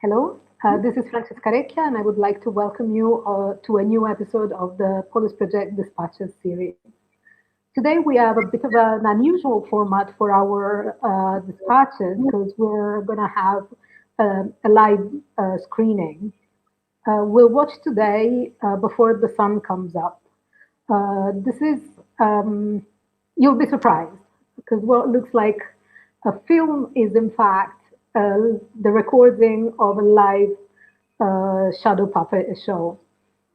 Hello, this is Francesca Recchia, and I would like to welcome you to a new episode of the Polis Project Dispatches series. Today we have a bit of an unusual format for our dispatches because we're going to have a live screening. We'll watch today before the sun comes up. This is, you'll be surprised because what looks like a film is in fact the recording of a live shadow puppet show.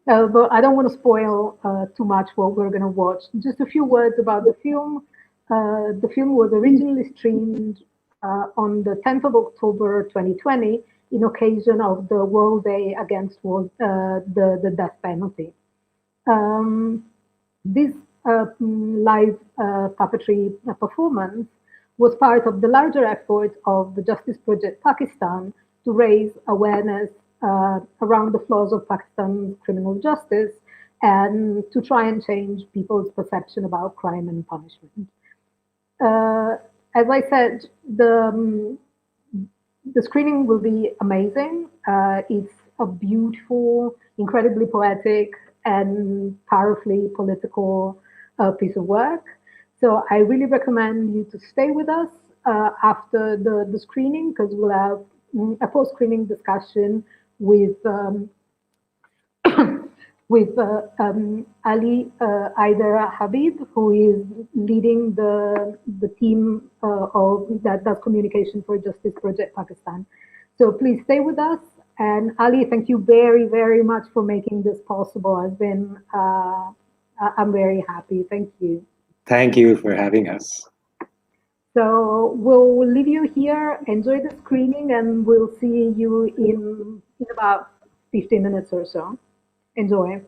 But I don't want to spoil too much what we're going to watch. Just a few words about the film. The film was originally streamed on the 10th of October 2020 in occasion of the World Day Against the Death Penalty. This live puppetry performance was part of the larger effort of the Justice Project Pakistan to raise awareness around the flaws of Pakistan's criminal justice and to try and change people's perception about crime and punishment. As I said, the screening will be amazing. It's a beautiful, incredibly poetic, and powerfully political piece of work. So I really recommend you to stay with us after the screening because we'll have a post-screening discussion with Ali Haider Habib, who is leading the team of that does communication for Justice Project Pakistan. So please stay with us. And Ali, thank you very, very much for making this possible. I'm very happy. Thank you. Thank you for having us. So we'll leave you here. Enjoy the screening, and we'll see you in about 15 minutes or so. Enjoy.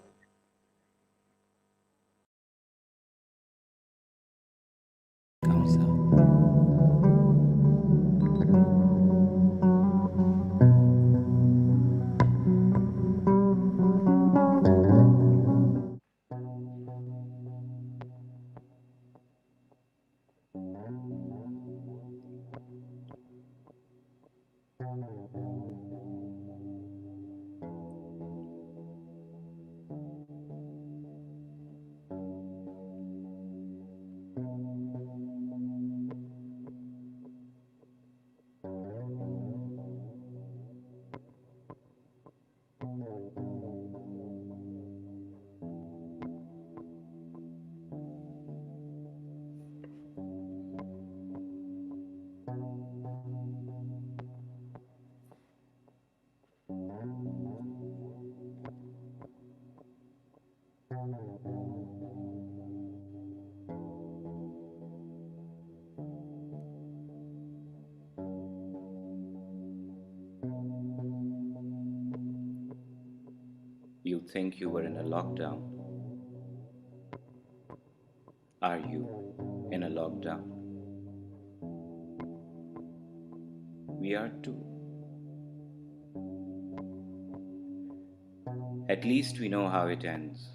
You think you were in a lockdown? Are you in a lockdown? We are too. At least we know how it ends.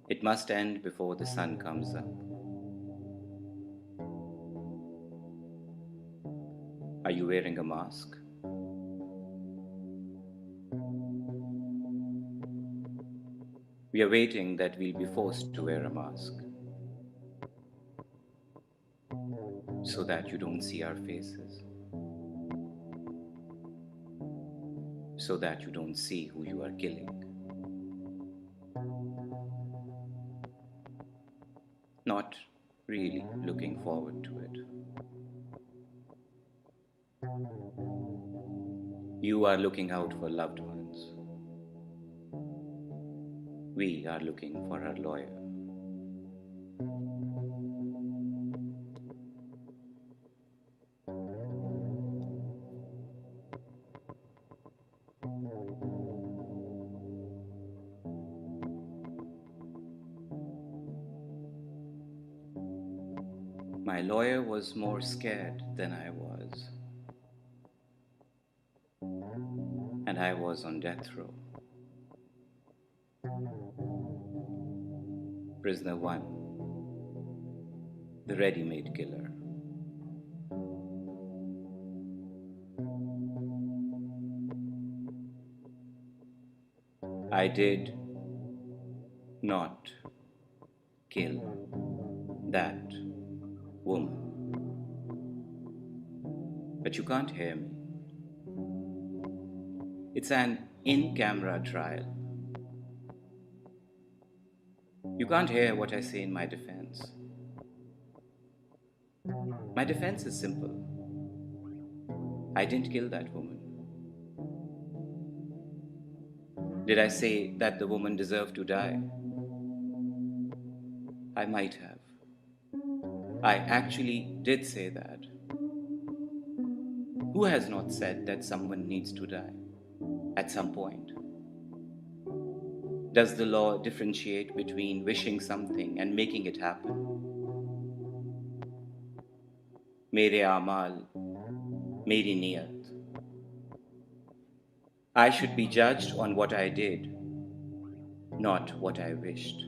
It must end before the sun comes up. Are you wearing a mask? We are waiting that we'll be forced to wear a mask so that you don't see our faces, so that you don't see who you are killing. Not really looking forward to it. You are looking out for loved ones. We are looking for our lawyer. My lawyer was more scared than I was, and I was on death row. Prisoner 1, the ready-made killer. I did not kill that woman. But you can't hear me. It's an in-camera trial. You can't hear what I say in my defense. My defense is simple. I didn't kill that woman. Did I say that the woman deserved to die? I might have. I actually did say that. Who has not said that someone needs to die at some point? Does the law differentiate between wishing something and making it happen? Mere amal, meri niyat. I should be judged on what I did, not what I wished.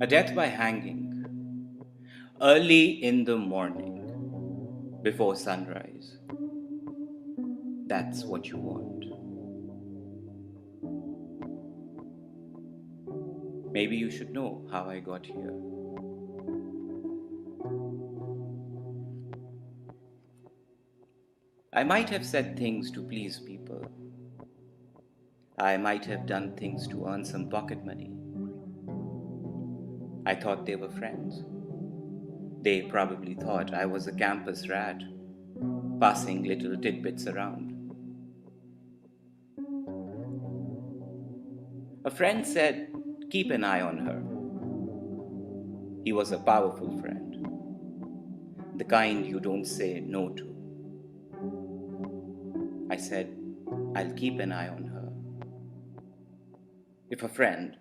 A death by hanging, early in the morning, before sunrise. That's what you want. Maybe you should know how I got here. I might have said things to please people. I might have done things to earn some pocket money. I thought they were friends. They probably thought I was a campus rat, passing little tidbits around. A friend said, keep an eye on her. He was a powerful friend, the kind you don't say no to. I said, I'll keep an eye on her. If a friend,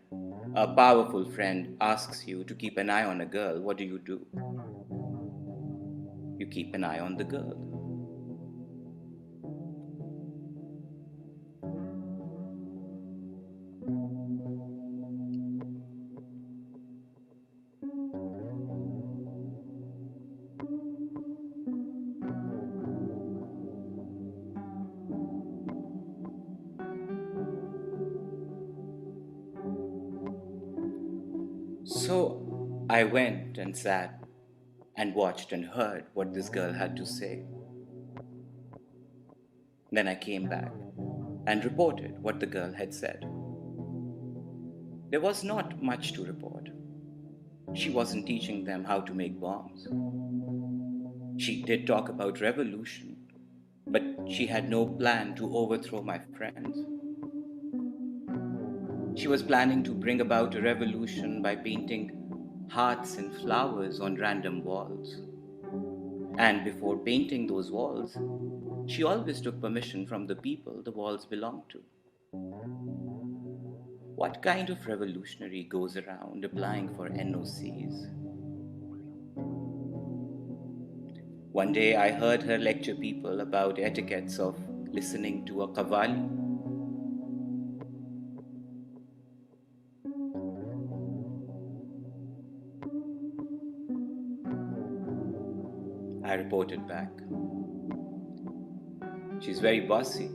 a powerful friend, asks you to keep an eye on a girl, what do? You keep an eye on the girl. So I went and sat and watched and heard what this girl had to say. Then I came back and reported what the girl had said. There was not much to report. She wasn't teaching them how to make bombs. She did talk about revolution, but she had no plan to overthrow my friends. She was planning to bring about a revolution by painting hearts and flowers on random walls. And before painting those walls, she always took permission from the people the walls belonged to. What kind of revolutionary goes around applying for NOCs? One day I heard her lecture people about etiquettes of listening to a qawwali. I reported back. She's very bossy,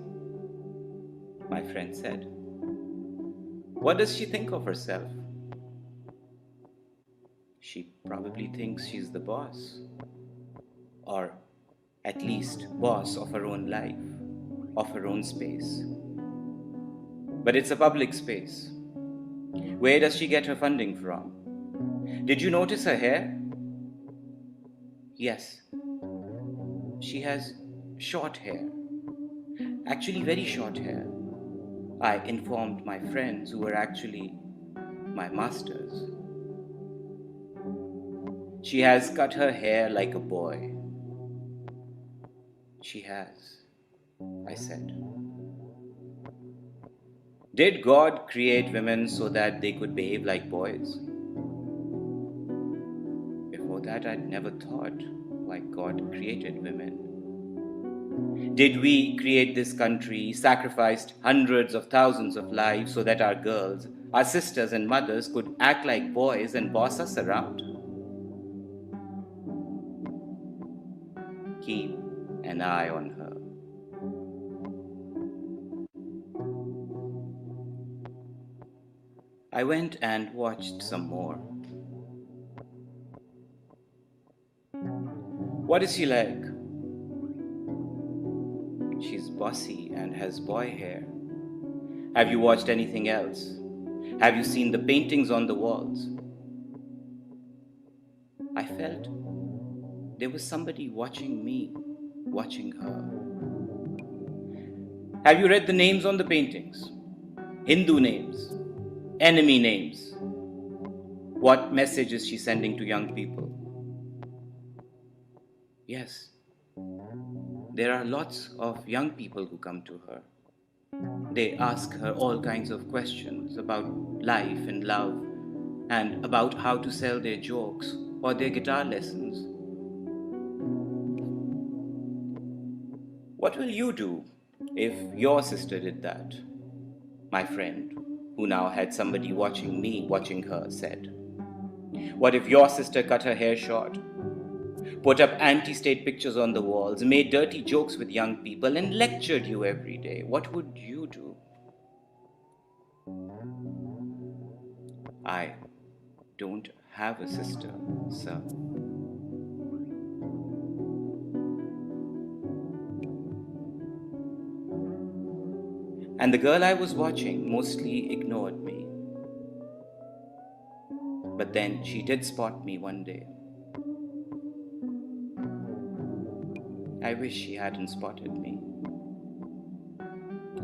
my friend said. What does she think of herself? She probably thinks she's the boss, or at least boss of her own life, of her own space. But it's a public space. Where does she get her funding from? Did you notice her hair? Yes. She has short hair. Actually, very short hair. I informed my friends who were actually my masters. She has cut her hair like a boy. She has, I said. Did God create women so that they could behave like boys? Before that, I'd never thought why God created women. Did we create this country, sacrificed hundreds of thousands of lives so that our girls, our sisters and mothers could act like boys and boss us around? Keep an eye on her. I went and watched some more. What is she like? She's bossy and has boy hair. Have you watched anything else? Have you seen the paintings on the walls? I felt there was somebody watching me, watching her. Have you read the names on the paintings? Hindu names, enemy names. What message is she sending to young people? Yes, there are lots of young people who come to her. They ask her all kinds of questions about life and love and about how to sell their jokes or their guitar lessons. What will you do if your sister did that? My friend, who now had somebody watching me, watching her, said. What if your sister cut her hair short, put up anti-state pictures on the walls, made dirty jokes with young people, and lectured you every day? What would you do? I don't have a sister, sir. And the girl I was watching mostly ignored me. But then she did spot me one day. I wish she hadn't spotted me.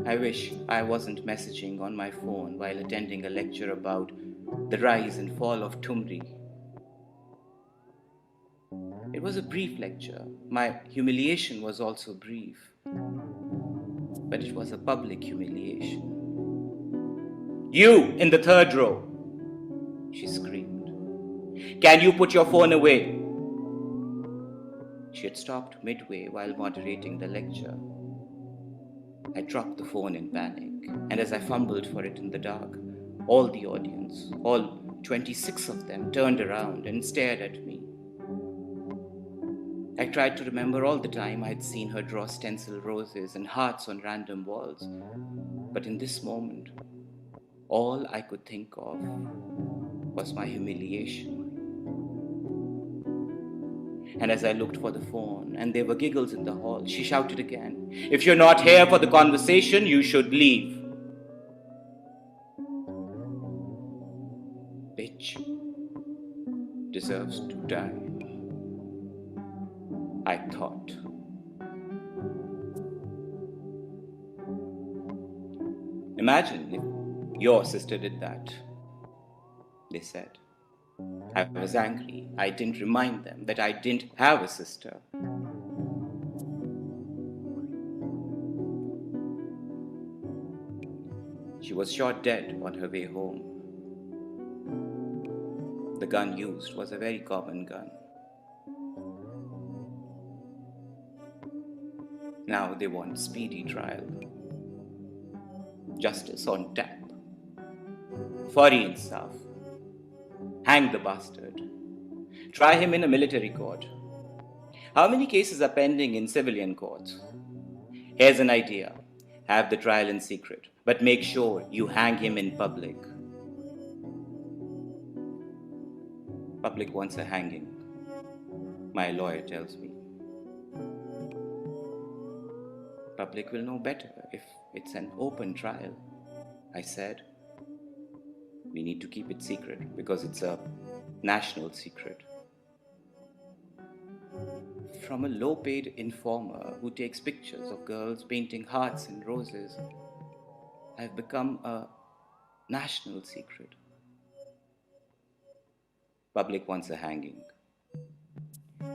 I wish I wasn't messaging on my phone while attending a lecture about the rise and fall of Tumri. It was a brief lecture. My humiliation was also brief. But it was a public humiliation. You in the third row, she screamed. Can you put your phone away? She had stopped midway while moderating the lecture. I dropped the phone in panic, and as I fumbled for it in the dark, all the audience, all 26 of them, turned around and stared at me. I tried to remember all the time I had seen her draw stencil roses and hearts on random walls, but in this moment, all I could think of was my humiliation. And as I looked for the phone and there were giggles in the hall, she shouted again, if you're not here for the conversation, you should leave. Bitch deserves to die, I thought. Imagine if your sister did that, they said. I was angry. I didn't remind them that I didn't have a sister. She was shot dead on her way home. The gun used was a very common gun. Now they want speedy trial. Justice on tap. Fari insaf. Hang the bastard. Try him in a military court. How many cases are pending in civilian courts? Here's an idea. Have the trial in secret, but make sure you hang him in public. Public wants a hanging, my lawyer tells me. Public will know better if it's an open trial, I said. We need to keep it secret because it's a national secret. From a low-paid informer who takes pictures of girls painting hearts and roses, I've become a national secret. Public wants a hanging.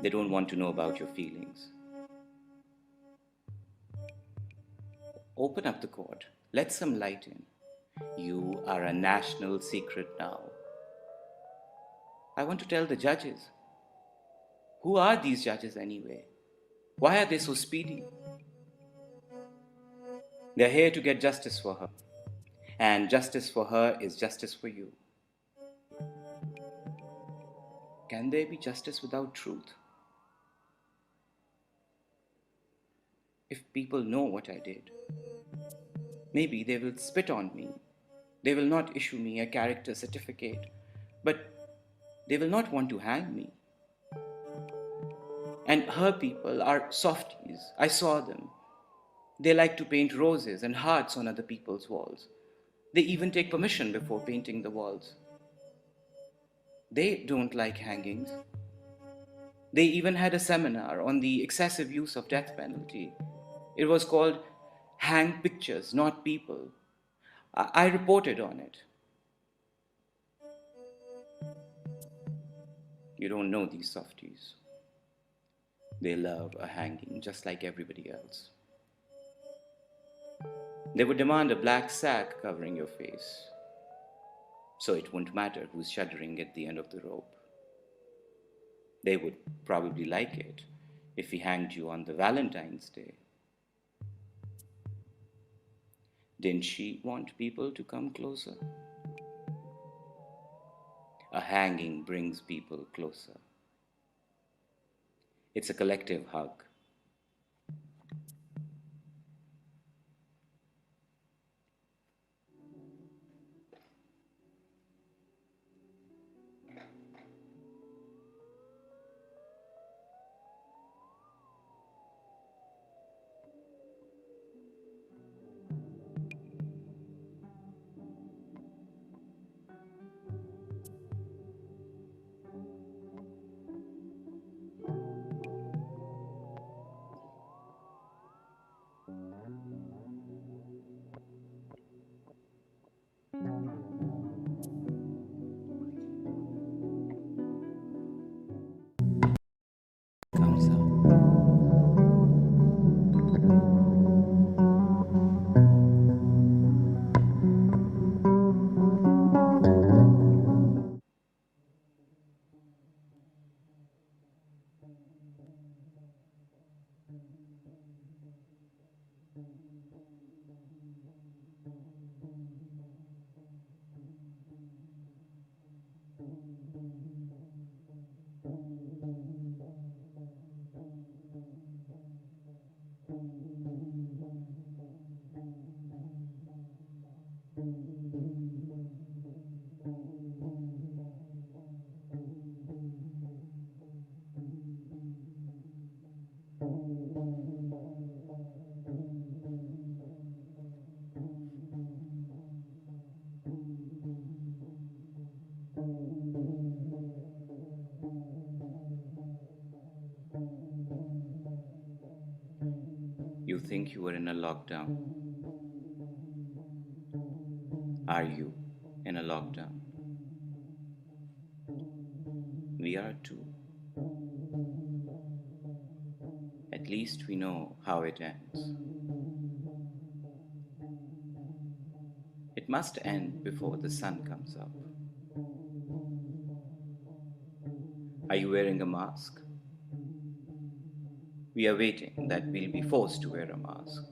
They don't want to know about your feelings. Open up the court. Let some light in. You are a national secret now. I want to tell the judges. Who are these judges anyway? Why are they so speedy? They're here to get justice for her. And justice for her is justice for you. Can there be justice without truth? If people know what I did, maybe they will spit on me They will not issue me a character certificate, but they will not want to hang me. And her people are softies. I saw them. They like to paint roses and hearts on other people's walls. They even take permission before painting the walls. They don't like hangings. They even had a seminar on the excessive use of death penalty. It was called Hang Pictures, Not People. I reported on it. You don't know these softies. They love a hanging just like everybody else. They would demand a black sack covering your face, so it wouldn't matter who's shuddering at the end of the rope. They would probably like it if he hanged you on the Valentine's Day. Didn't she want people to come closer? A hanging brings people closer. It's a collective hug. Comes up. You think you were in a lockdown. Are you in a lockdown? We are too. At least we know how it ends. It must end before the sun comes up. Are you wearing a mask? We are waiting that we'll be forced to wear a mask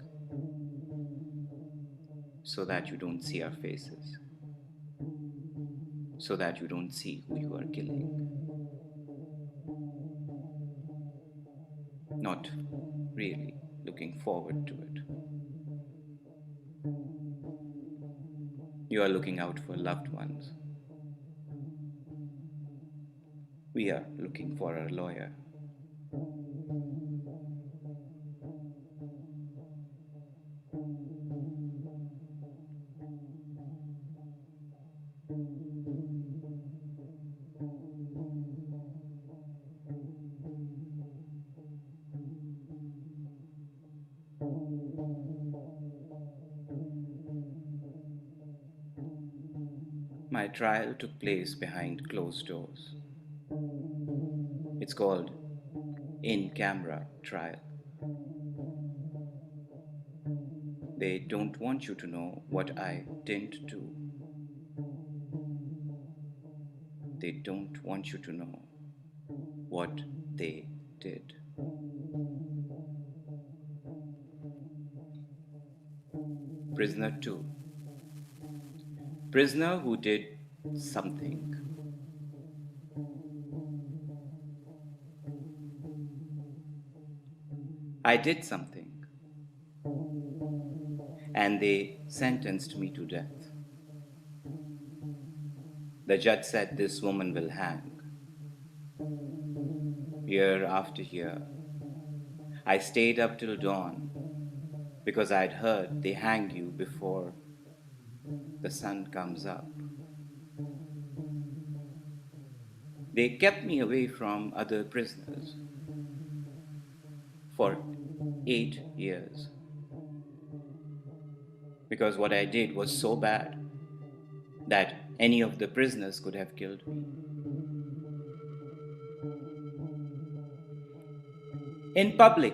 so that you don't see our faces, so that you don't see who you are killing. Not really looking forward to it. You are looking out for loved ones. We are looking for a lawyer. My trial took place behind closed doors. It's called in-camera trial. They don't want you to know what I didn't do. They don't want you to know what they did. Prisoner 2. Prisoner who did something. I did something, and they sentenced me to death. The judge said this woman will hang. Year after year, I stayed up till dawn because I'd heard they hang you before the sun comes up. They kept me away from other prisoners for 8 years because what I did was so bad that any of the prisoners could have killed me. In public,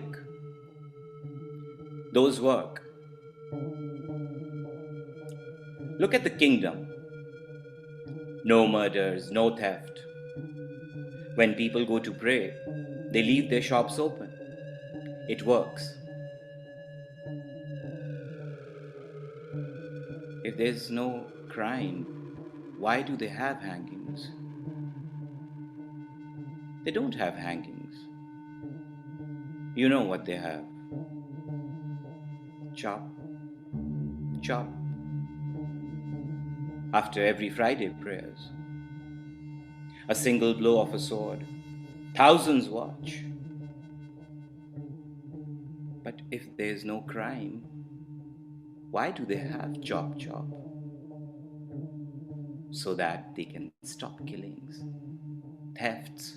those work. Look at the kingdom. No murders, no theft. When people go to pray, they leave their shops open. It works. If there's no crime, why do they have hangings? They don't have hangings. You know what they have. Chop, chop. After every Friday prayers. A single blow of a sword. Thousands watch. But if there's no crime, why do they have chop chop? So that they can stop killings, thefts.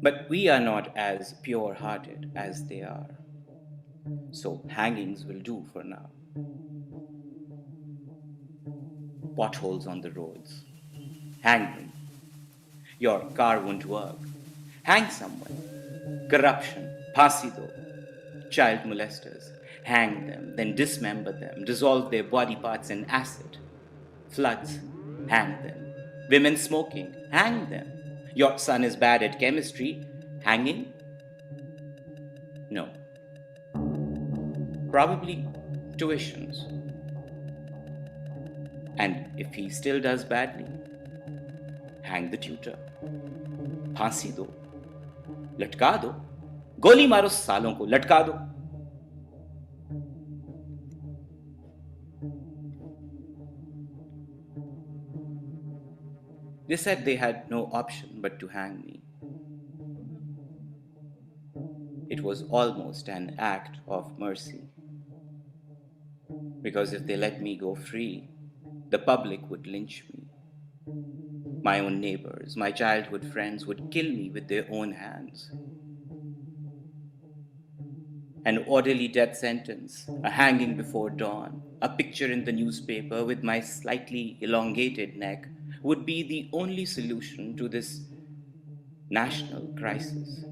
But we are not as pure-hearted as they are. So hangings will do for now. Potholes on the roads. Hang them. Your car won't work. Hang someone. Corruption. Phansi do. Child molesters. Hang them, then dismember them, dissolve their body parts in acid. Floods. Hang them. Women smoking. Hang them. Your son is bad at chemistry. Hanging? No. Probably tuitions. And if he still does badly, hang the tutor. फांसी दो, लटका दो, गोली मारो सालों को, लटका दो. They said they had no option but to hang me. It was almost an act of mercy. Because if they let me go free, the public would lynch me. My own neighbors, my childhood friends would kill me with their own hands. An orderly death sentence, a hanging before dawn, a picture in the newspaper with my slightly elongated neck would be the only solution to this national crisis.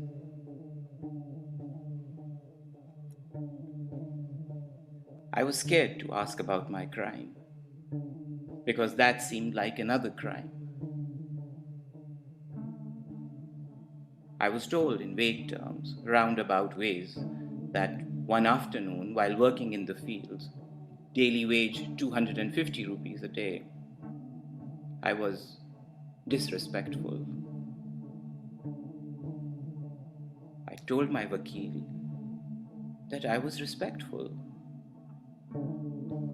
I was scared to ask about my crime, because that seemed like another crime. I was told in vague terms, roundabout ways, that one afternoon while working in the fields, daily wage 250 rupees a day, I was disrespectful. I told my vakil that I was respectful.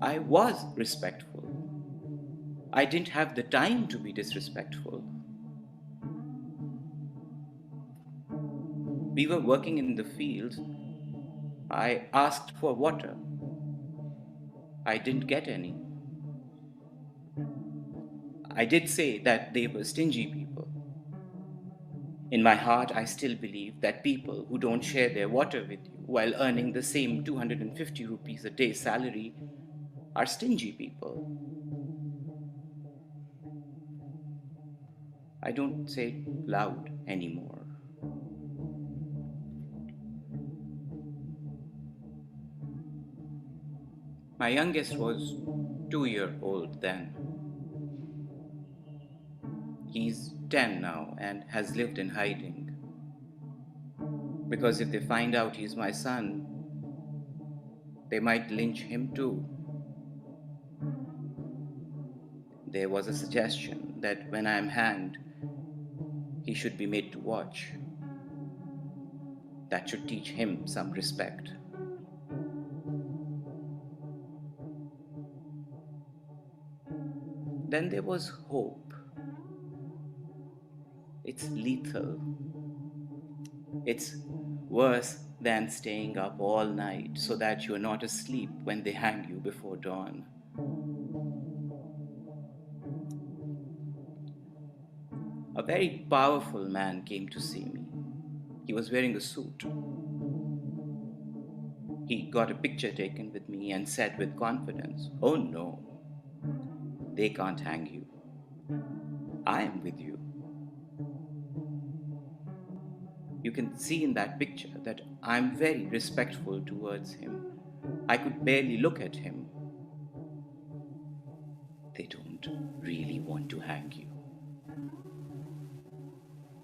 I was respectful. I didn't have the time to be disrespectful. We were working in the fields. I asked for water. I didn't get any. I did say that they were stingy people. In my heart, I still believe that people who don't share their water with you while earning the same 250 rupees a day salary are stingy people. I don't say it loud anymore. My youngest was 2-year-old then. He's 10 now and has lived in hiding. Because if they find out he's my son, they might lynch him too. There was a suggestion that when I am hanged, he should be made to watch. That should teach him some respect. Then there was hope. It's lethal. It's worse than staying up all night so that you're not asleep when they hang you before dawn. A very powerful man came to see me. He was wearing a suit. He got a picture taken with me and said with confidence, "Oh no, they can't hang you. I am with you." You can see in that picture that I'm very respectful towards him. I could barely look at him. They don't really want to hang you.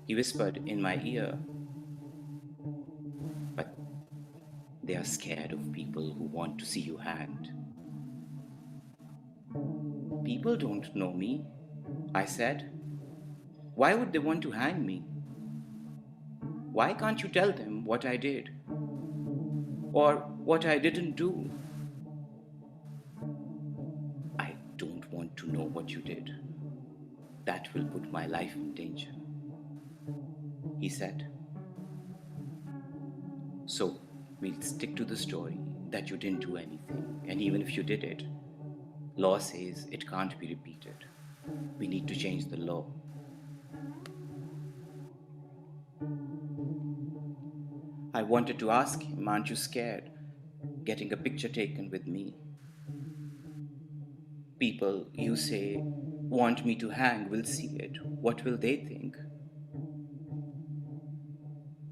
He whispered in my ear, "But they are scared of people who want to see you hanged." "People don't know me," I said. "Why would they want to hang me? Why can't you tell them what I did? Or what I didn't do?" "I don't want to know what you did. That will put my life in danger," he said. "So we'll stick to the story that you didn't do anything, and even if you did it, law says it can't be repeated. We need to change the law." I wanted to ask him, "Aren't you scared getting a picture taken with me? People, you say, want me to hang will see it. What will they think?"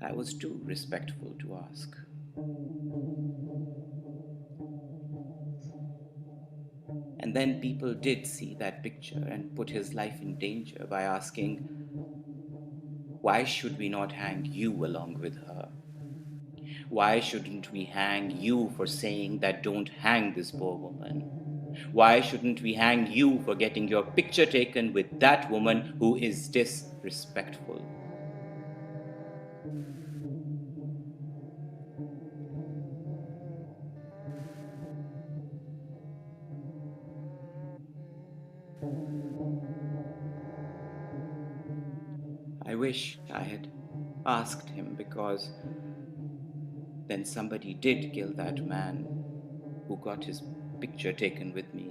I was too respectful to ask. And then people did see that picture and put his life in danger by asking, "Why should we not hang you along with her? Why shouldn't we hang you for saying that don't hang this poor woman? Why shouldn't we hang you for getting your picture taken with that woman who is disrespectful?" I wish I had asked him, because then somebody did kill that man who got his picture taken with me.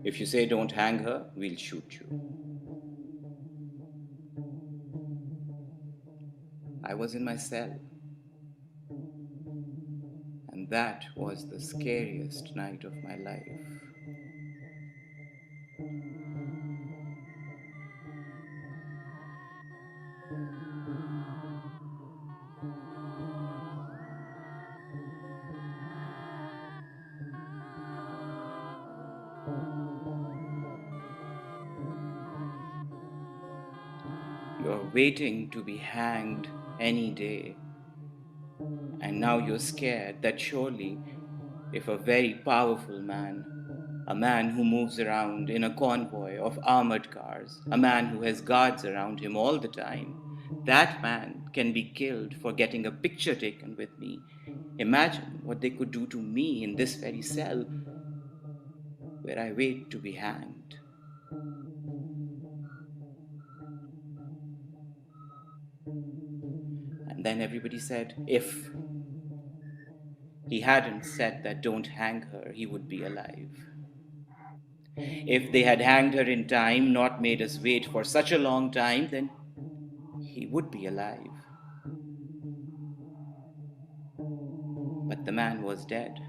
"If you say don't hang her, we'll shoot you." I was in my cell, and that was the scariest night of my life. You're waiting to be hanged any day, and now you're scared that surely, if a very powerful man, a man who moves around in a convoy of armored cars, a man who has guards around him all the time, that man can be killed for getting a picture taken with me. Imagine what they could do to me in this very cell where I wait to be hanged. And then everybody said, if he hadn't said that don't hang her, he would be alive. If they had hanged her in time, not made us wait for such a long time, then he would be alive. But the man was dead.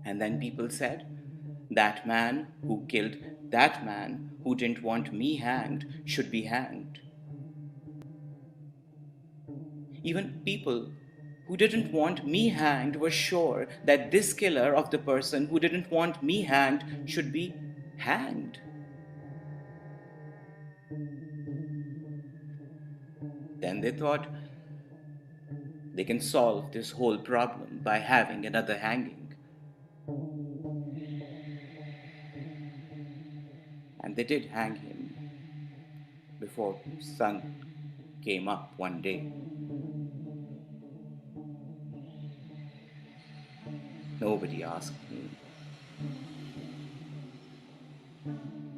And then people said, that man who killed that man who didn't want me hanged should be hanged. Even people who didn't want me hanged were sure that this killer of the person who didn't want me hanged should be hanged. Then they thought they can solve this whole problem by having another hanging. And they did hang him before sun came up one day. Nobody asked me.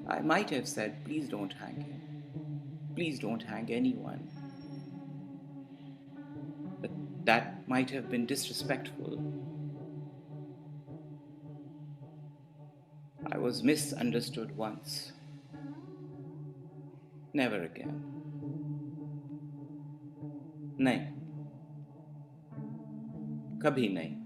I might have said, please don't hang him. Please don't hang anyone. But that might have been disrespectful. I was misunderstood once. Never again. नहीं, कभी नहीं.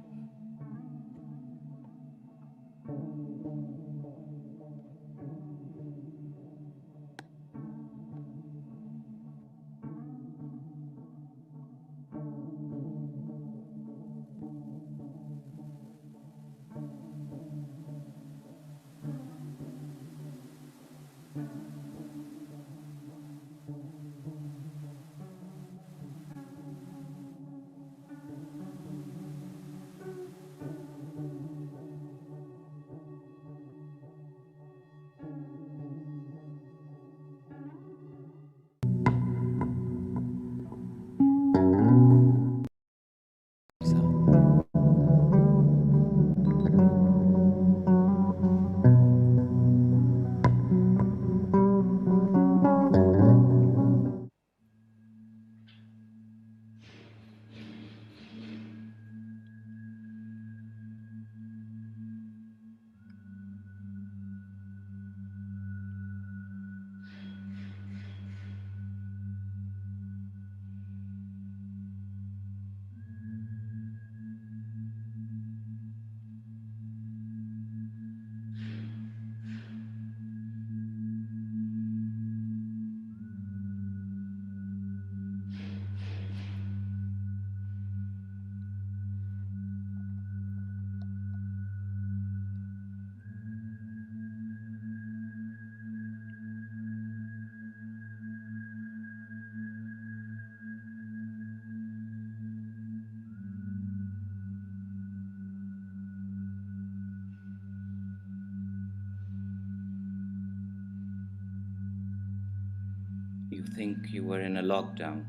You think you were in a lockdown.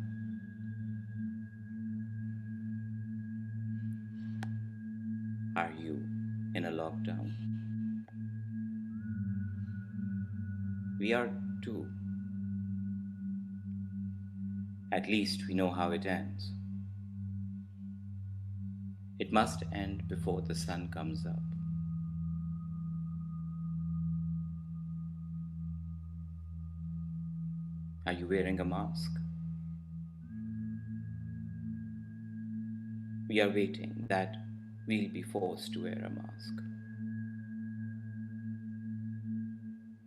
Are you in a lockdown? We are too. At least we know how it ends. It must end before the sun comes up. Are you wearing a mask? We are waiting that we'll be forced to wear a mask,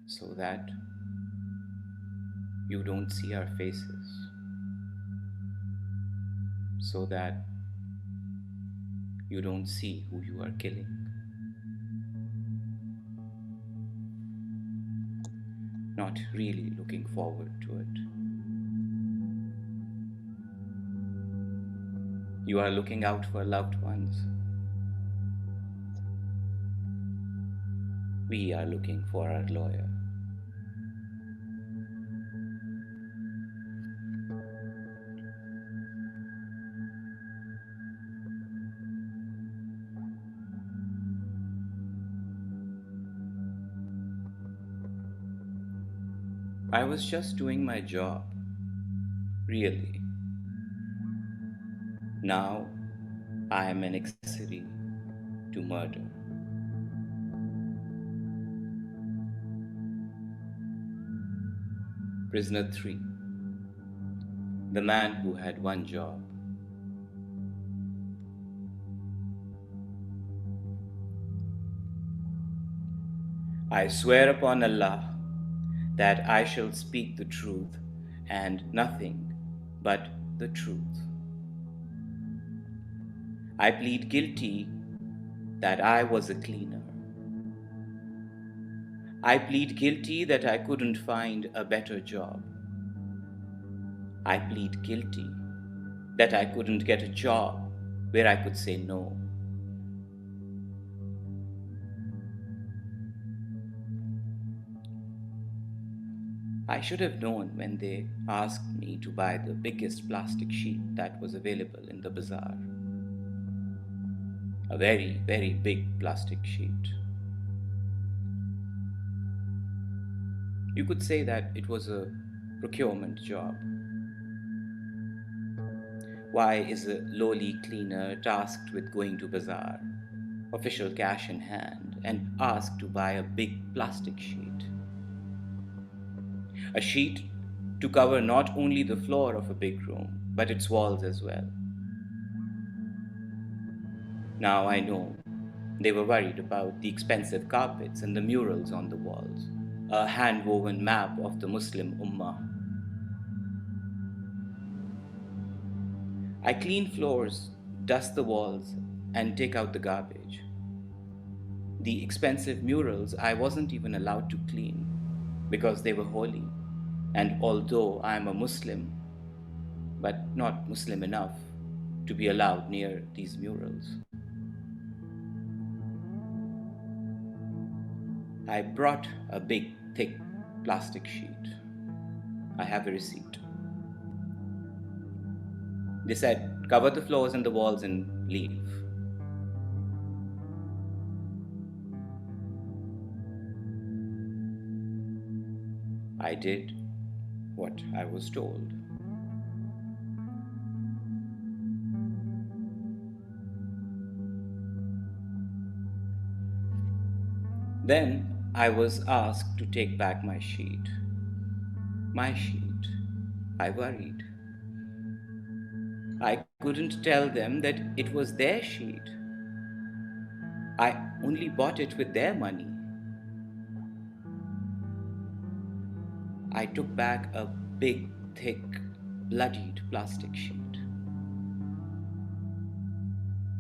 so that you don't see our faces, so that you don't see who you are killing. Not really looking forward to it. You are looking out for loved ones. We are looking for our lawyer. I was just doing my job, really. Now I am an accessory to murder. Prisoner 3, the man who had one job. I swear upon Allah that I shall speak the truth and nothing but the truth. I plead guilty that I was a cleaner. I plead guilty that I couldn't find a better job. I plead guilty that I couldn't get a job where I could say no. I should have known when they asked me to buy the biggest plastic sheet that was available in the bazaar. A very, very big plastic sheet. You could say that it was a procurement job. Why is a lowly cleaner tasked with going to bazaar, official cash in hand, and asked to buy a big plastic sheet? A sheet to cover not only the floor of a big room, but its walls as well. Now I know they were worried about the expensive carpets and the murals on the walls, a hand-woven map of the Muslim Ummah. I clean floors, dust the walls, and take out the garbage. The expensive murals I wasn't even allowed to clean because they were holy. And although I am a Muslim, but not Muslim enough to be allowed near these murals. I brought a big, thick plastic sheet. I have a receipt. They said, cover the floors and the walls and leave. I did what I was told. Then I was asked to take back my sheet. My sheet. I worried. I couldn't tell them that it was their sheet. I only bought it with their money. I took back a big, thick, bloodied plastic sheet.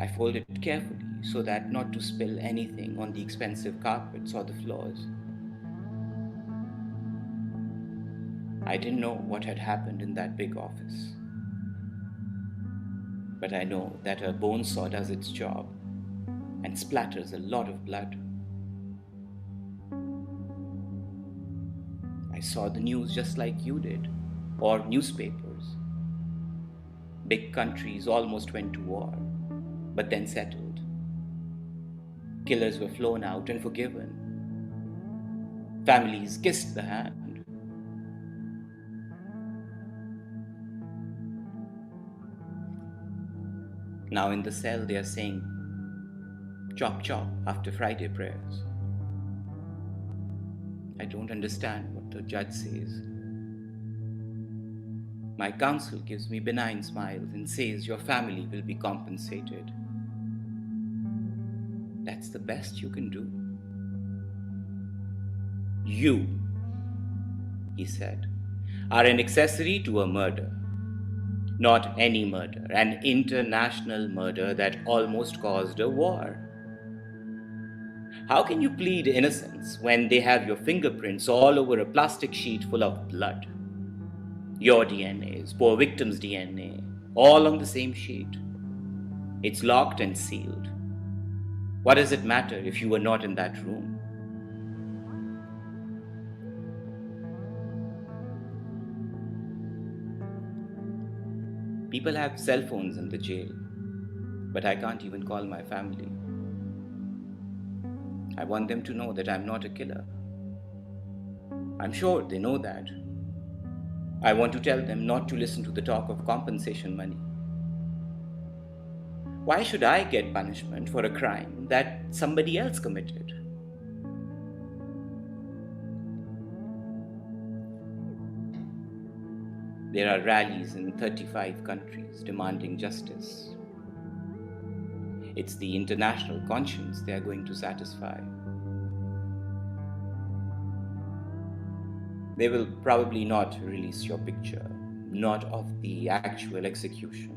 I folded it carefully so that not to spill anything on the expensive carpets or the floors. I didn't know what had happened in that big office. But I know that a bone saw does its job and splatters a lot of blood. I saw the news just like you did, or newspapers. Big countries almost went to war, but then settled. Killers were flown out and forgiven. Families kissed the hand. Now in the cell they are saying, chop chop after Friday prayers. I don't understand what the judge says. My counsel gives me benign smiles and says your family will be compensated. That's the best you can do. You, he said, are an accessory to a murder. Not any murder, an international murder that almost caused a war. How can you plead innocence when they have your fingerprints all over a plastic sheet full of blood? Your DNAs, poor victim's DNA, all on the same sheet. It's locked and sealed. What does it matter if you were not in that room? People have cell phones in the jail, but I can't even call my family. I want them to know that I'm not a killer. I'm sure they know that. I want to tell them not to listen to the talk of compensation money. Why should I get punishment for a crime that somebody else committed? There are rallies in 35 countries demanding justice. It's the international conscience they are going to satisfy. They will probably not release your picture, not of the actual execution.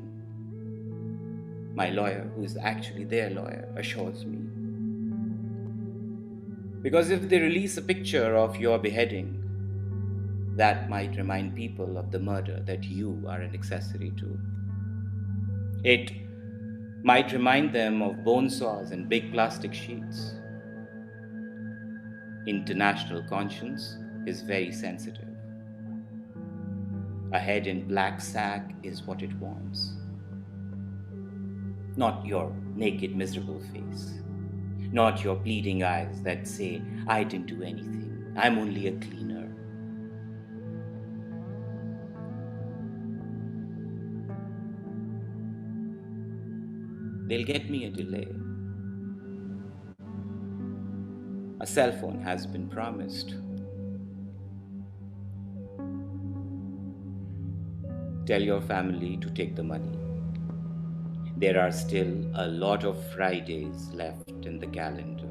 My lawyer, who is actually their lawyer, assures me. Because if they release a picture of your beheading, that might remind people of the murder that you are an accessory to. It might remind them of bone saws and big plastic sheets. International conscience is very sensitive. A head in black sack is what it wants. Not your naked, miserable face. Not your pleading eyes that say, I didn't do anything, I'm only a cleaner. They'll get me a delay. A cell phone has been promised. Tell your family to take the money. There are still a lot of Fridays left in the calendar.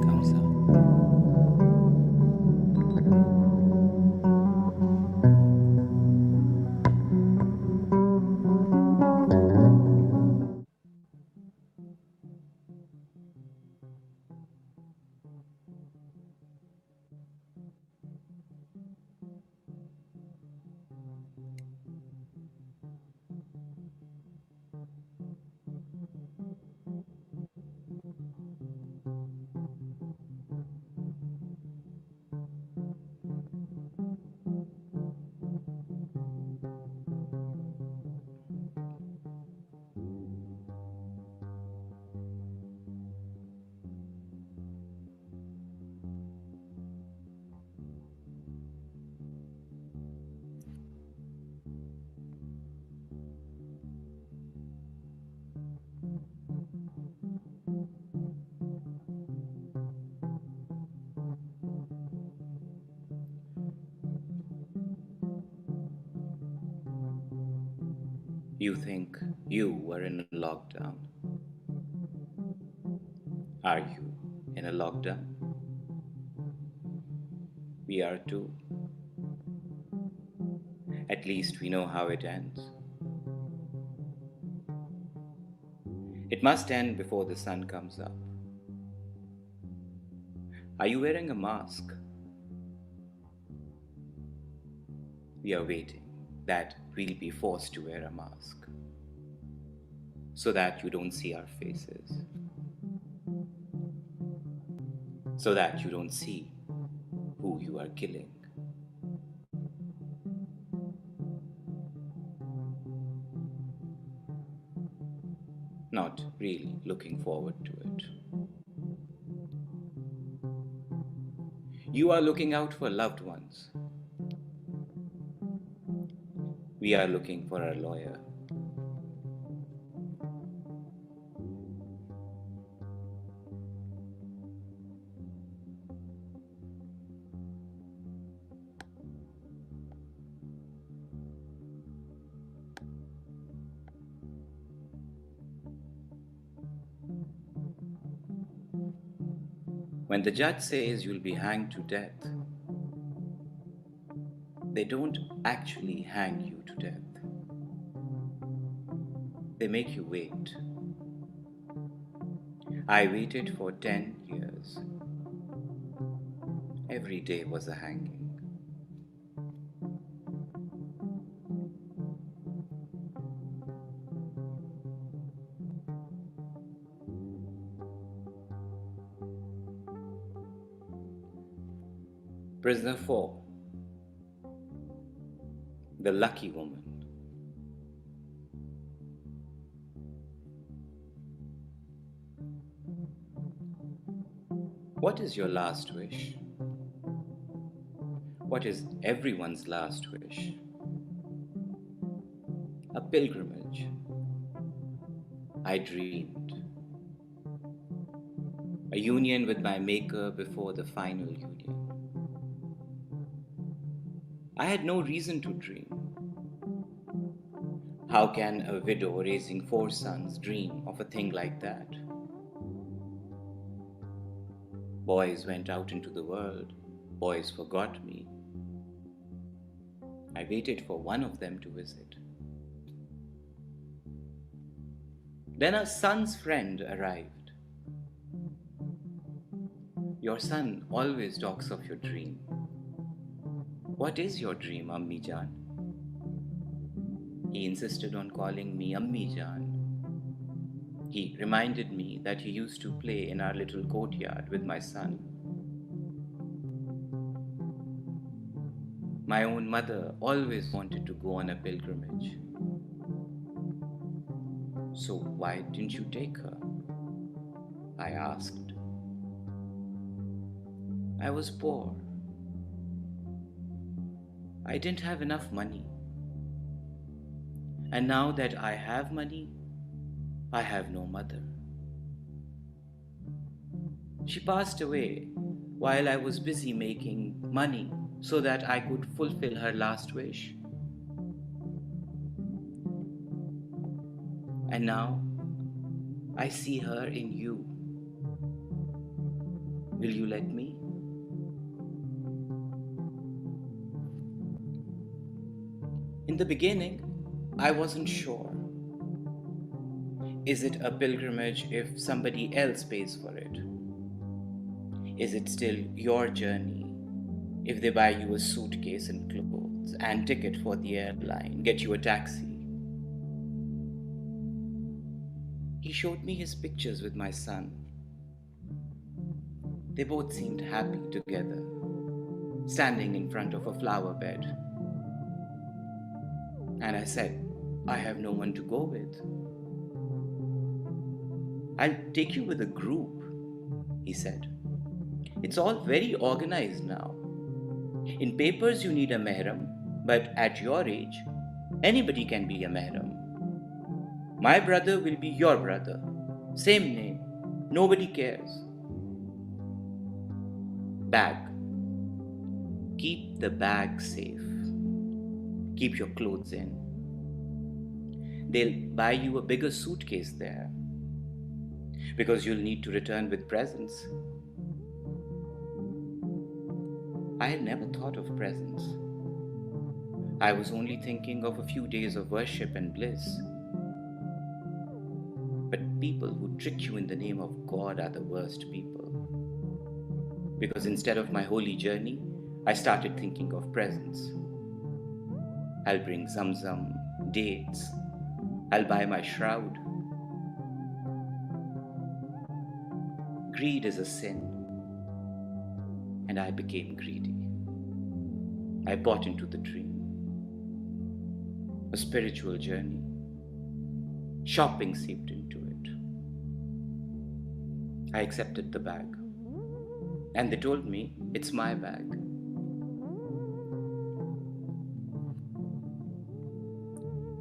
Comes up. You think you were in a lockdown. Are you in a lockdown? We are too. At least we know how it ends. It must end before the sun comes up. Are you wearing a mask? We are waiting that we'll be forced to wear a mask so that you don't see our faces, so that you don't see who you are killing. Not really looking forward to it. You are looking out for loved ones. We are looking for a lawyer. When the judge says you'll be hanged to death, they don't actually hang you to death. They make you wait. I waited for 10 years. Every day was a hanging. Prisoner 4, the lucky woman. What is your last wish? What is everyone's last wish? A pilgrimage. I dreamed. A union with my maker before the final union. I had no reason to dream. How can a widow raising 4 sons dream of a thing like that? Boys went out into the world. Boys forgot me. I waited for one of them to visit. Then our son's friend arrived. Your son always talks of your dream. What is your dream, Ammi Jaan? He insisted on calling me Ammi Jaan. He reminded me that he used to play in our little courtyard with my son. My own mother always wanted to go on a pilgrimage. So why didn't you take her? I asked. I was poor. I didn't have enough money. And now that I have money, I have no mother. She passed away while I was busy making money so that I could fulfill her last wish. And now I see her in you. Will you let me? In the beginning, I wasn't sure. Is it a pilgrimage if somebody else pays for it? Is it still your journey if they buy you a suitcase and clothes and ticket for the airline, get you a taxi? He showed me his pictures with my son. They both seemed happy together, standing in front of a flower bed. And I said, I have no one to go with. I'll take you with a group, he said. It's all very organized now. In papers you need a mehram, but at your age, anybody can be a mehram. My brother will be your brother. Same name. Nobody cares. Bag. Keep the bag safe. Keep your clothes in. They'll buy you a bigger suitcase there because you'll need to return with presents. I had never thought of presents. I was only thinking of a few days of worship and bliss. But people who trick you in the name of God are the worst people. Because instead of my holy journey, I started thinking of presents. I'll bring zamzam, dates. I'll buy my shroud. Greed is a sin. And I became greedy. I bought into the dream. A spiritual journey. Shopping seeped into it. I accepted the bag. And they told me it's my bag.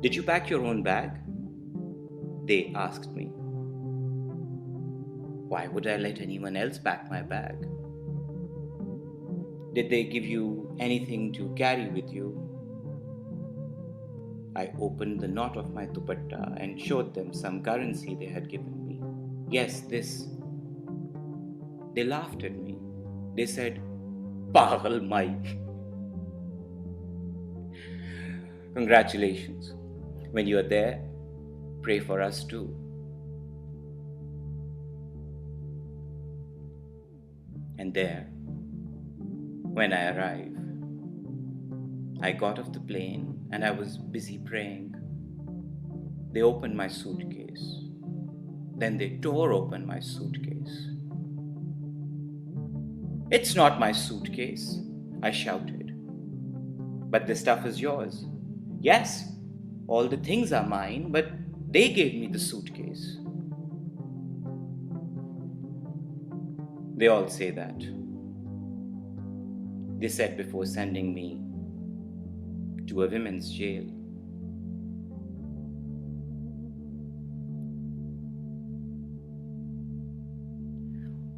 Did you pack your own bag? They asked me. Why would I let anyone else pack my bag? Did they give you anything to carry with you? I opened the knot of my dupatta and showed them some currency they had given me. Yes, this. They laughed at me. They said, Pagal Mai. Congratulations. When you are there, pray for us too. And there, when I arrived, I got off the plane and I was busy praying. They opened my suitcase. Then they tore open my suitcase. It's not my suitcase, I shouted. But the stuff is yours. Yes, all the things are mine, but they gave me the suitcase. They all say that. They said before sending me to a women's jail.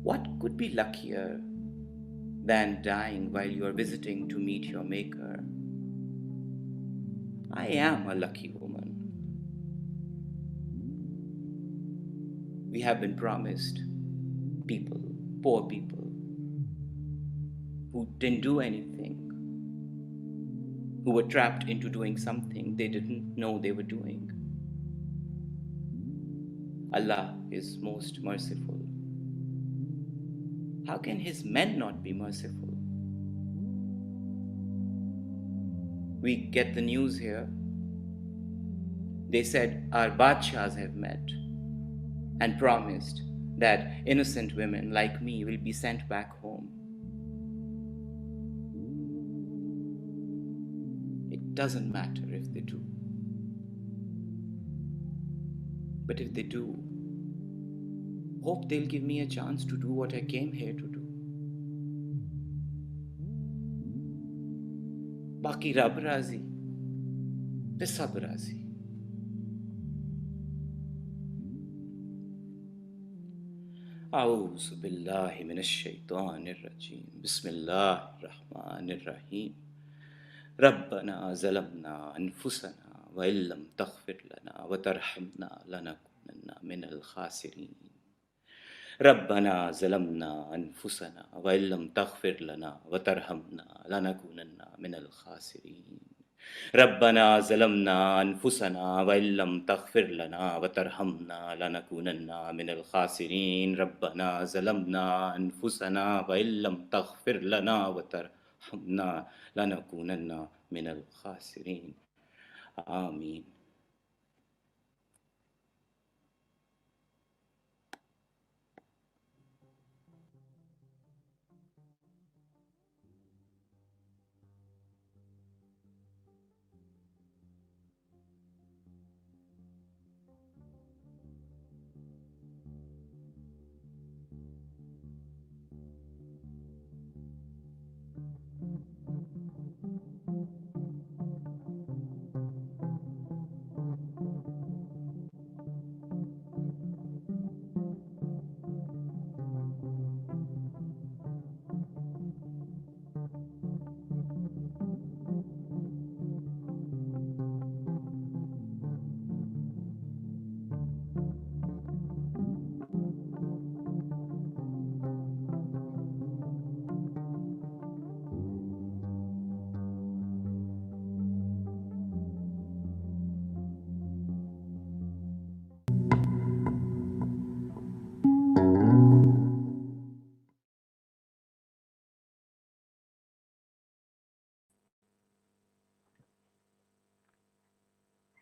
What could be luckier than dying while you are visiting to meet your maker? I am a lucky woman. We have been promised people, poor people, who didn't do anything, who were trapped into doing something they didn't know they were doing. Allah is most merciful. How can his men not be merciful? We get the news here. They said our badshahs have met and promised that innocent women like me will be sent back home. It doesn't matter if they do. But if they do, hope they'll give me a chance to do what I came here to do. Baki Rab Razi, te sab razi. أعوذ بالله من الشيطان الرجيم بسم الله الرحمن الرحيم ربنا ظلمنا أنفسنا وإن لم تغفر لنا وترحمنا لنكونن من الخاسرين ربنا ظلمنا أنفسنا وإن لم تغفر لنا وترحمنا لنكونن من الخاسرين ربنا ظلمنا أنفسنا وإن لم تغفر لنا وترحمنا لنكونن من الخاسرين ربنا ظلمنا أنفسنا وإن لم تغفر لنا وترحمنا لنكونن من الخاسرين آمين.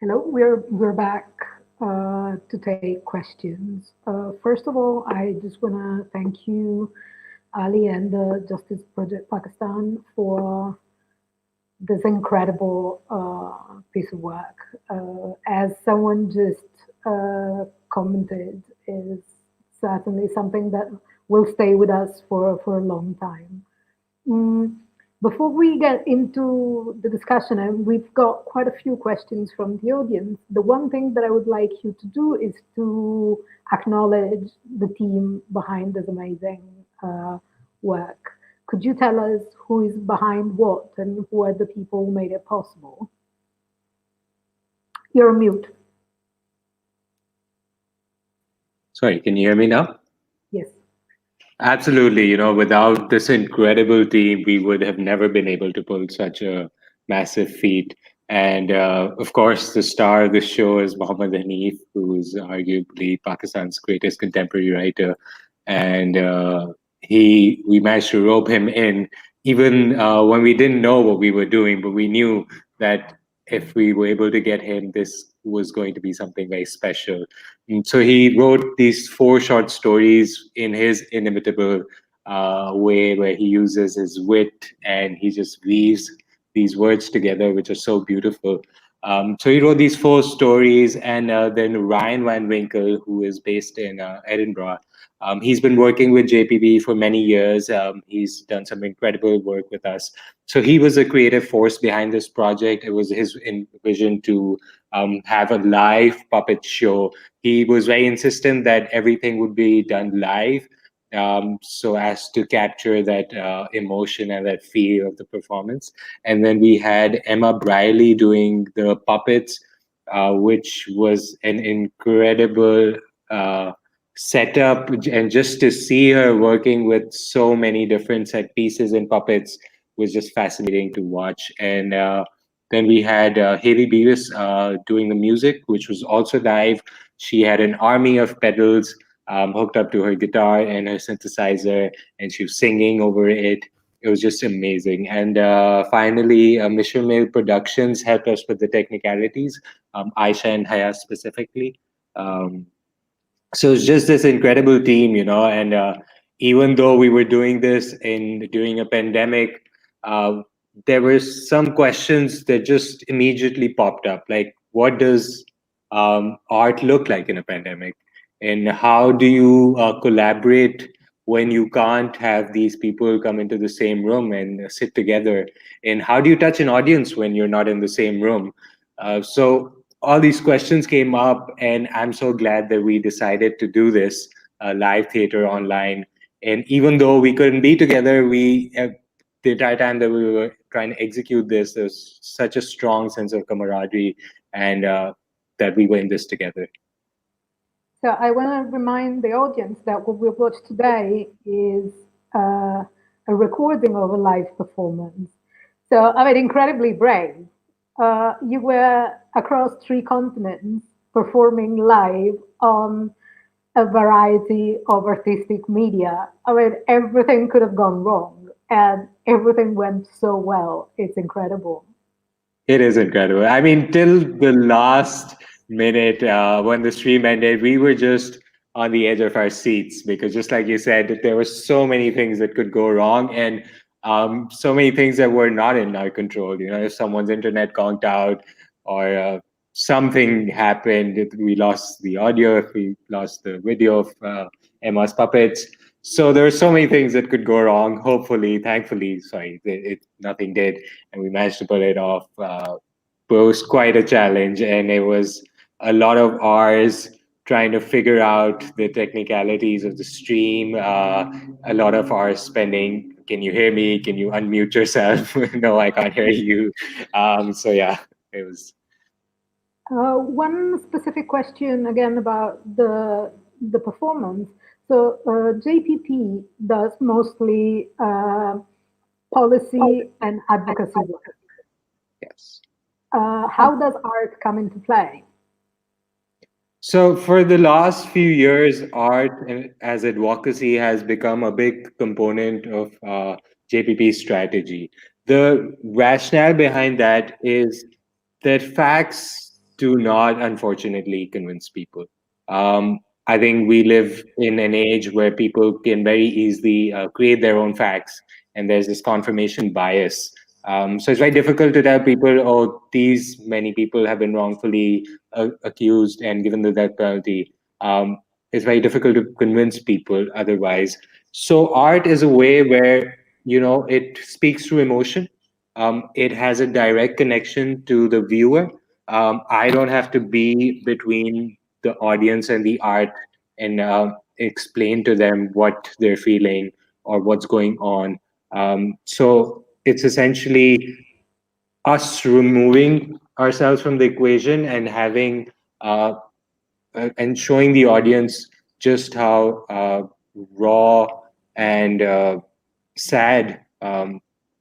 Hello, we're back to take questions. First of all, I just want to thank you, Ali, and the Justice Project Pakistan for this incredible piece of work. As someone just commented, is certainly something that will stay with us for a long time. Mm, Before we get into the discussion, and we've got quite a few questions from the audience, the one thing that I would like you to do is to acknowledge the team behind this amazing work. Could you tell us who is behind what and who are the people who made it possible? You're on mute. Sorry, can you hear me now? Yes. Absolutely. You know, without this incredible team, we would have never been able to pull such a massive feat. And of course, the star of the show is Mohammed Hanif, who's arguably Pakistan's greatest contemporary writer. And we managed to rope him in, even when we didn't know what we were doing, but we knew that if we were able to get him, this was going to be something very special. And so he wrote these 4 short stories in his inimitable way, where he uses his wit and he just weaves these words together, which are so beautiful. So he wrote these 4 stories, and then Ryan Van Winkle, who is based in Edinburgh, he's been working with JPB for many years. He's done some incredible work with us. So he was a creative force behind this project. It was his vision to have a live puppet show. He was very insistent that everything would be done live, so as to capture that emotion and that feel of the performance. And then we had Emma Brierley doing the puppets, which was an incredible setup. And just to see her working with so many different set pieces and puppets was just fascinating to watch. And Then we had Haley Beavis doing the music, which was also live. She had an army of pedals hooked up to her guitar and her synthesizer, and she was singing over it. It was just amazing. And finally, Mishermayl Productions helped us with the technicalities, Ayesha and Haya specifically. Um, so it's just this incredible team, and even though we were doing this in during a pandemic, uh, there were some questions that just immediately popped up, like what does art look like in a pandemic, and how do you collaborate when you can't have these people come into the same room and sit together, and how do you touch an audience when you're not in the same room? So all these questions came up, and I'm so glad that we decided to do this live theater online. And even though we couldn't be together, the entire time that we were trying to execute this, there's such a strong sense of camaraderie, and that we were in this together. So I want to remind the audience that what we've watched today is a recording of a live performance. So I mean, incredibly brave. You were across 3 continents performing live on a variety of artistic media. I mean, everything could have gone wrong, and everything went so well. It's incredible. It is incredible. I mean, till the last minute when the stream ended, we were just on the edge of our seats because, just like you said, there were so many things that could go wrong, and so many things that were not in our control. If someone's internet conked out, or something happened, if we lost the audio, if we lost the video of Emma's puppets. So there were so many things that could go wrong. Hopefully, thankfully, sorry, nothing did, and we managed to pull it off. But it was quite a challenge, and it was a lot of hours trying to figure out the technicalities of the stream. A lot of hours spending. Can you hear me? Can you unmute yourself? No, I can't hear you. So yeah, it was. One specific question again about the performance. So JPP does mostly policy and advocacy work. Yes. How does art come into play? So for the last few years, art as advocacy has become a big component of JPP's strategy. The rationale behind that is that facts do not, unfortunately, convince people. I think we live in an age where people can very easily create their own facts, and there's this confirmation bias. So it's very difficult to tell people, oh, these many people have been wrongfully accused and given the death penalty. It's very difficult to convince people otherwise. So art is a way where it speaks through emotion. It has a direct connection to the viewer. I don't have to be between the audience and the art and explain to them what they're feeling or what's going on. So it's essentially us removing ourselves from the equation and having and showing the audience just how raw and sad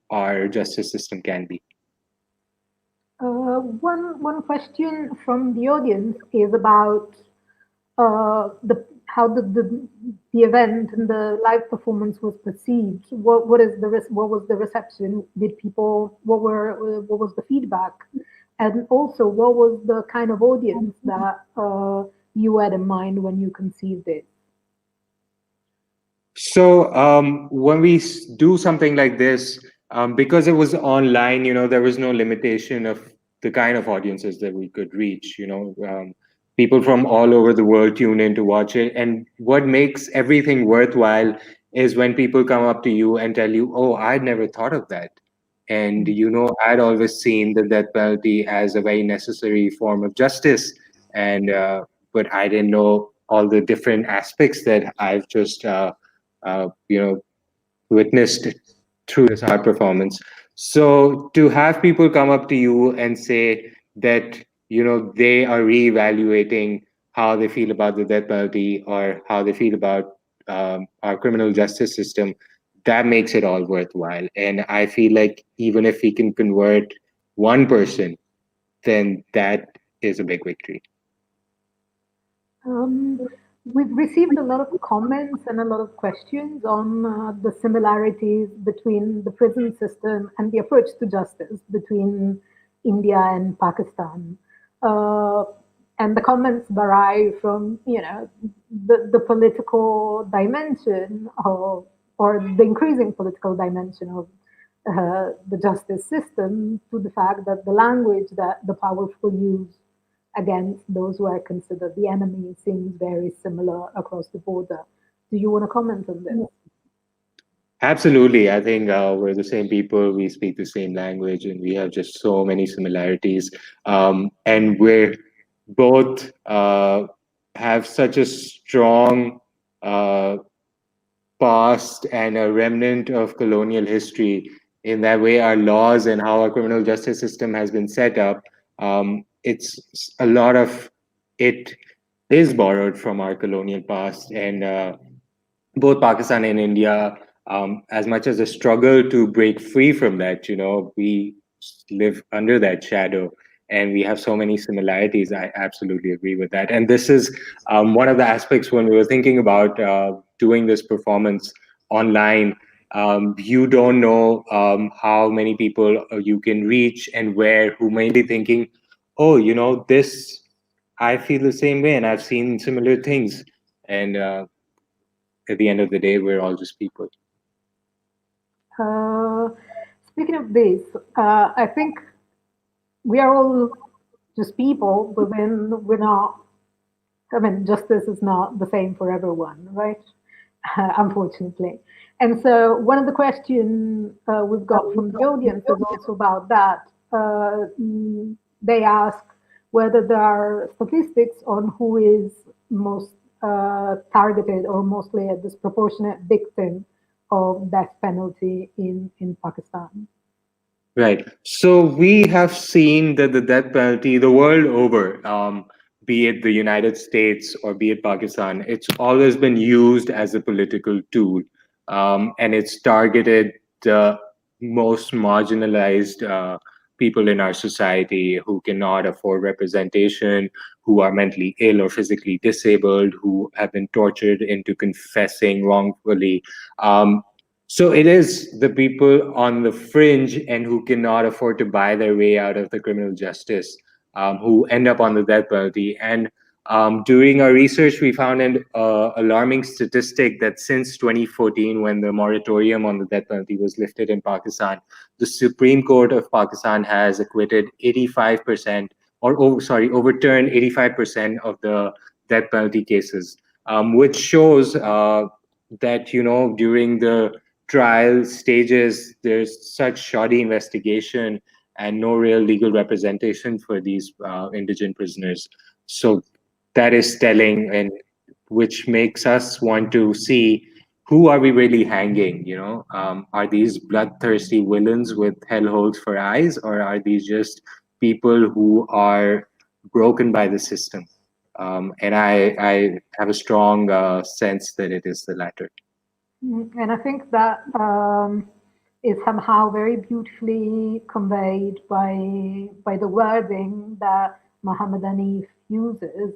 our justice system can be. One question from the audience is about the how the event and the live performance was perceived. What was the reception? Did people what was the feedback? And also, what was the kind of audience that you had in mind when you conceived it? So when we do something like this, because it was online, there was no limitation of the kind of audiences that we could reach. People from all over the world tune in to watch it, and what makes everything worthwhile is when people come up to you and tell you, "Oh, I'd never thought of that," and I'd always seen the death penalty as a very necessary form of justice, and but I didn't know all the different aspects that I've just witnessed through this art performance. So to have people come up to you and say that they are reevaluating how they feel about the death penalty or how they feel about our criminal justice system, that makes it all worthwhile. And I feel like even if we can convert one person, then that is a big victory. We've received a lot of comments and a lot of questions on the similarities between the prison system and the approach to justice between India and Pakistan. Uh, and the comments vary from, the political dimension of, or the increasing political dimension of the justice system, to the fact that the language that the powerful use against those who are considered the enemy seems very similar across the border. Do you want to comment on this? Absolutely. I think we're the same people, we speak the same language, and we have just so many similarities. And we're both have such a strong uh, past and a remnant of colonial history. In that way, our laws and how our criminal justice system has been set up, it's a lot of it is borrowed from our colonial past. And both Pakistan and India, as much as a struggle to break free from that, we live under that shadow and we have so many similarities. I absolutely agree with that. And this is one of the aspects when we were thinking about doing this performance online. You don't know how many people you can reach and where, who may be thinking, oh, this, I feel the same way and I've seen similar things. And at the end of the day, we're all just people. Uh, Speaking of this, I think we are all just people, but then we're not. I mean, justice is not the same for everyone, right? Unfortunately. And so, one of the questions we've got from the audience is also about that. They ask whether there are statistics on who is most targeted or mostly a disproportionate victim of death penalty in Pakistan. Right. So we have seen that the death penalty, the world over, be it the United States or be it Pakistan, it's always been used as a political tool. And it's targeted the most marginalized people in our society who cannot afford representation, who are mentally ill or physically disabled, who have been tortured into confessing wrongfully. So it is the people on the fringe and who cannot afford to buy their way out of the criminal justice who end up on the death penalty. And during our research, we found an alarming statistic that since 2014, when the moratorium on the death penalty was lifted in Pakistan, the Supreme Court of Pakistan has acquitted 85%, or overturned 85% of the death penalty cases, which shows that during the trial stages, there's such shoddy investigation and no real legal representation for these indigent prisoners. So that is telling, and which makes us want to see who are we really hanging. Are these bloodthirsty villains with hellholes for eyes, or are these just people who are broken by the system? And I have a strong sense that it is the latter. And I think that is somehow very beautifully conveyed by the wording that Muhammad Hanif uses.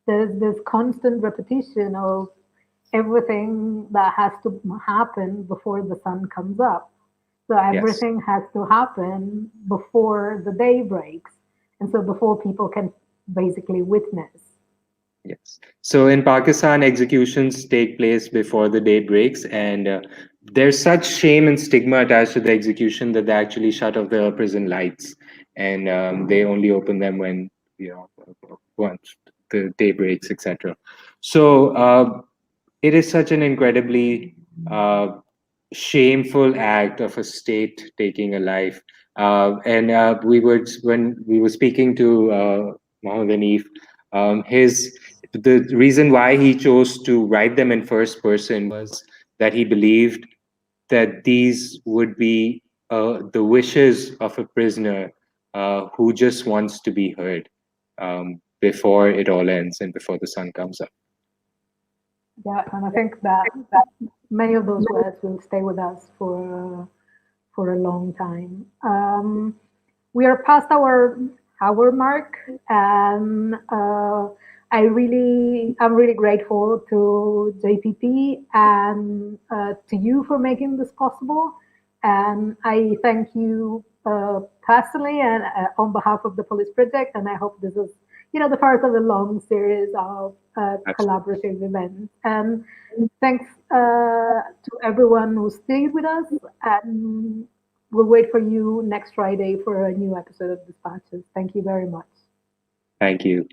There's this constant repetition of everything that has to happen before the sun comes up. So Yes. everything has to happen before the day breaks, and so before people can basically witness. Yes. So in Pakistan, executions take place before the day breaks, and there's such shame and stigma attached to the execution that they actually shut off the prison lights, and they only open them when once the day breaks, etc. So it is such an incredibly shameful act of a state taking a life. And when we were speaking to Mohammed Hanif, his the reason why he chose to write them in first person was that he believed that these would be the wishes of a prisoner who just wants to be heard before it all ends and before the sun comes up. Yeah, and I think that many of those words will stay with us for a long time. we are past our hour mark, and I'm really grateful to JPP and to you for making this possible. And I thank you personally and on behalf of the Police Project. And I hope this is, the first of a long series of collaborative events. And thanks to everyone who stayed with us. And we'll wait for you next Friday for a new episode of Dispatches. Thank you very much. Thank you.